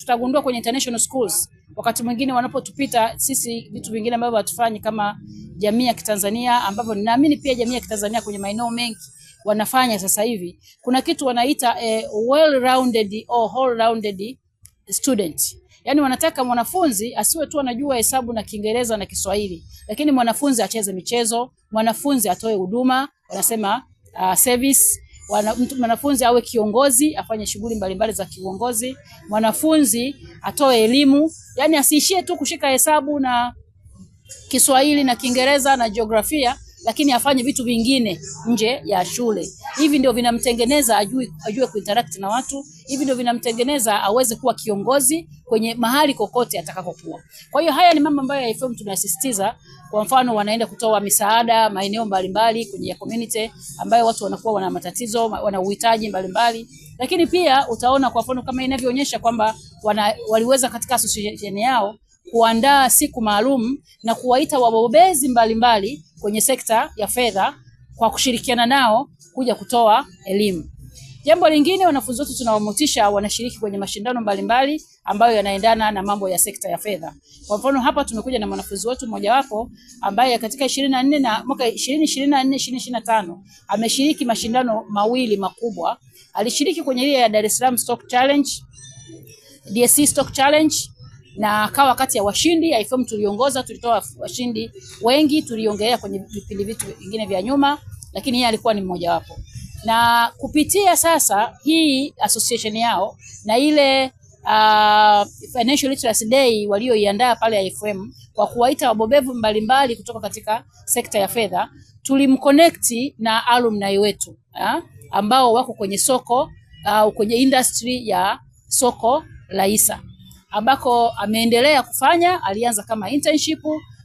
tutagundua kwenye international schools wakati mwingine wanapotupita sisi vitu vingine ambavyo hatufanyi kama jamii ya Kitanzania, ambavyo ninaamini pia jamii ya Kitanzania kwenye maeneo mengi wanafanya sasa hivi. Kuna kitu wanaita well-rounded or whole-rounded student. Yaani wanataka mwanafunzi asiwe tu anajua hesabu na Kiingereza na Kiswahili, lakini mwanafunzi acheze michezo, mwanafunzi atoe huduma, wanasema service, mwanafunzi awe kiongozi, afanye shughuli mbalimbali za kiuongozi, mwanafunzi atoe elimu, yani asiishie tu kushika hesabu na Kiswahili na Kiingereza na jiografia, lakini afanye vitu vingine nje ya shule. Hivi ndio vinamtengeneza ajue kuinteract na watu, hivi ndio vinamtengeneza aweze kuwa kiongozi kwenye mahali kokote atakapokuwa. Kwa hiyo haya ni mambo ambayo IFM tunasisitiza. Kwa mfano wanaenda kutoa misaada maeneo mbalimbali kwenye community ambayo watu wanakuwa wana matatizo, wana uhitaji mbalimbali. Lakini pia utaona kwa mfano kama inavyoonyesha kwamba waliweza katika association yao kuandaa siku maalum na kuwaita wabobezi mbalimbali kwenye sekta ya fedha kwa kushirikiana nao kuja kutoa elimu. Jambo lingine, wanafunzi wetu tunawamotisha wanashiriki kwenye mashindano mbalimbali ambayo yanaendana na mambo ya sekta ya fedha. Kwa mfano hapa tumekuja na mwanafunzi wetu mmoja wapo ambaye katika 24 na mwaka 2024-2025 ameshiriki mashindano mawili makubwa. Alishiriki kwenye ile ya Dar es Salaam Stock Challenge, DSC Stock Challenge, na akawa kati ya washindi. IFM tuliongoza, tulitoa washindi wengi, tuliongelea kwenye vipindi vitu vingine vya nyuma, lakini yeye alikuwa ni mmoja wapo. Na kupitia sasa hii association yao na ile Financial Literacy Day walioiandaa pale IFM kwa kuwaita wabobevu mbalimbali kutoka katika sekta ya fedha, tulimconnect na alumni wetu ambao wako kwenye soko au kwenye industry ya soko la hisa, ambako ameendelea kufanya. Alianza kama internship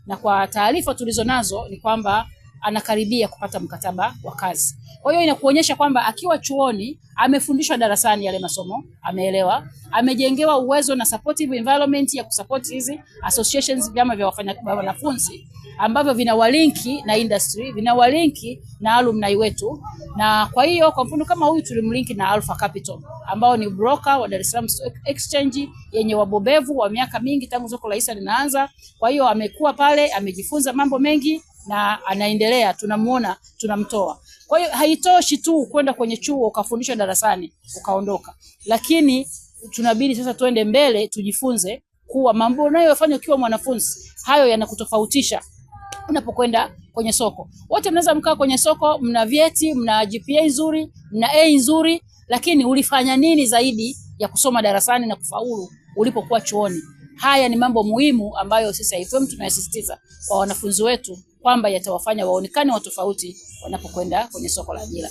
na kwa taarifa tulizonazo ni kwamba anakaribia kupata mkataba wa kazi. Kwa hiyo inakuonyesha kwamba akiwa chuoni amefundishwa darasani yale masomo, ameelewa, amejengewa uwezo na supportive environment ya kusupport hizi associations, vyama vya wanafunzi ambavyo vinawalinki na industry, vinawalinki na alumni wetu. Na kwa hiyo kwa mfano kama huyu tulimlinki na Alpha Capital ambao ni broker wa Dar es Salaam Stock Exchange yenye wabobevu wa miaka mingi tangu soko la hisa linaanza. Kwa hiyo amekuwa pale, amejifunza mambo mengi na anaendelea, tunamuona, tunamtoa. Kwa hiyo haitoshi tu kwenda kwenye chuo ukafundishwa darasani ukaondoka, lakini tunabidi sasa tuende mbele, tujifunze kuwa mambo unayofanya ukiwa mwanafunzi hayo yanakutofautisha unapokwenda kwenye soko. Wote mnaweza mkaa kwenye soko, mna vyeti, mna GPA nzuri, mna A nzuri, lakini ulifanya nini zaidi ya kusoma darasani na kufaulu ulipokuwa chuoni? Haya ni mambo muhimu ambayo sisi IFM tunayasisitiza kwa wanafunzi wetu kwamba yatawafanya waonekane wa tofauti wanapokwenda kwenye soko la ajira.